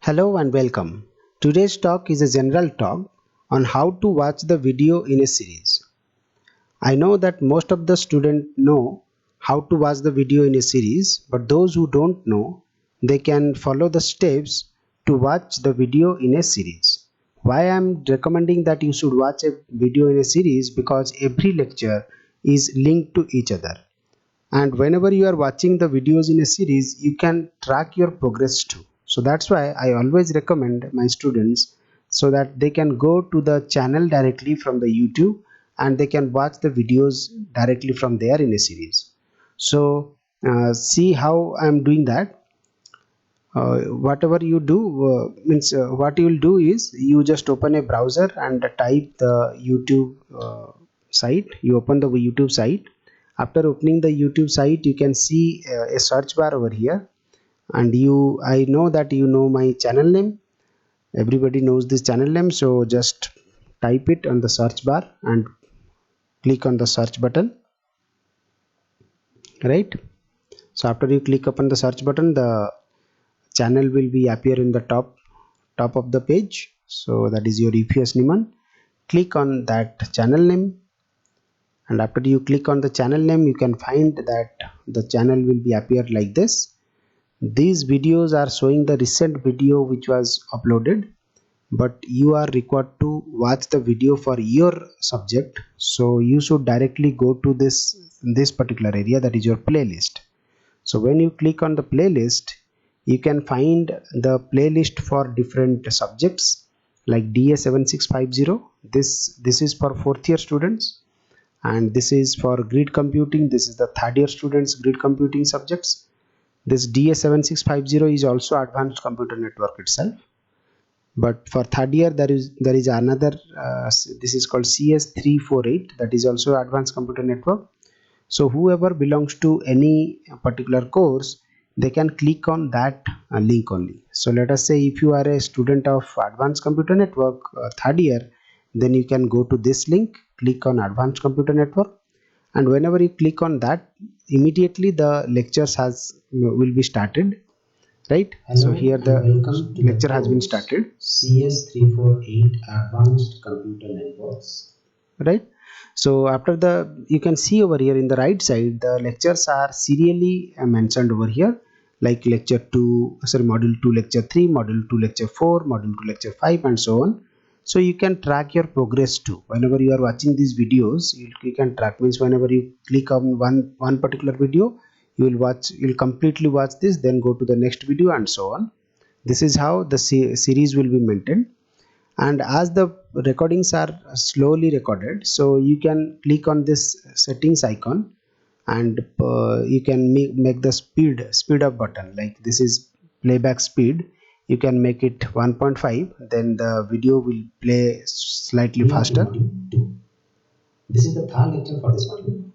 Hello and welcome. Today's talk is a general talk on how to watch the video in a series. I know that most of the students know how to watch the video in a series, but those who don't know, they can follow the steps to watch the video in a series. Why I am recommending that you should watch a video in a series, because every lecture is linked to each other. And whenever you are watching the videos in a series, you can track your progress too. So that's why I always recommend my students, so that they can go to the channel directly from the YouTube and they can watch the videos directly from there in a series. So see how I'm doing that. Whatever you do, what you will do is you just open a browser and type the YouTube site. You open the YouTube site. After opening the YouTube site, you can see a search bar over here, and I know that you know my channel name. Everybody knows this channel name, so just type it on the search bar and click on the search button, right? So after you click upon the search button, the channel will be appear in the top of the page. So that is your EPS Niman. Click on that channel name, and after you click on the channel name, you can find that the channel will be appear like this. These videos are showing the recent video which was uploaded, but you are required to watch the video for your subject. So you should directly go to this particular area, that is your playlist. So when you click on the playlist, you can find the playlist for different subjects like DA7650. This is for fourth year students, and this is for grid computing. This is the third year students grid computing subjects. This DA7650 is also advanced computer network itself, but for third year there is another this is called CS348, that is also advanced computer network. So whoever belongs to any particular course, they can click on that link only. So let us say if you are a student of advanced computer network third year, then you can go to this link, click on advanced computer network, and whenever you click on that, immediately the lectures will be started, right? Hello, so here the lecture has been started. CS348 Advanced Computer Networks, right? So after the, you can see over here in the right side, the lectures are serially mentioned over here, like lecture 2, sorry, module 2 lecture 3, module 2 lecture 4, module 2 lecture 5, and so on. So you can track your progress too. Whenever you are watching these videos, you can track, means whenever you click on one particular video, you'll completely watch this, then go to the next video, and so on. This is how the series will be maintained. And as the recordings are slowly recorded, so you can click on this settings icon, and you can make the speed up button, like this is playback speed. You can make it 1.5, then the video will play slightly faster. This is the third lecture for this module.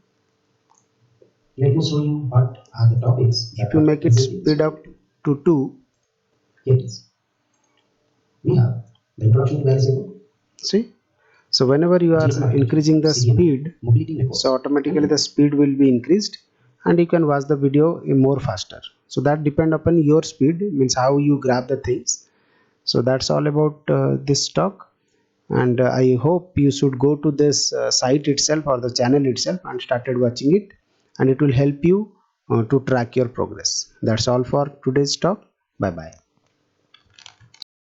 Let me show you what are the topics. If you make it speed up to 2, here it is. We have the introduction to variable. See, so whenever you are increasing the speed, so automatically the speed will be increased, and you can watch the video more faster. So that depend upon your speed, means how you grab the things. So that's all about this talk, and I hope you should go to this site itself or the channel itself and started watching it, and it will help you to track your progress. That's all for today's talk. Bye bye.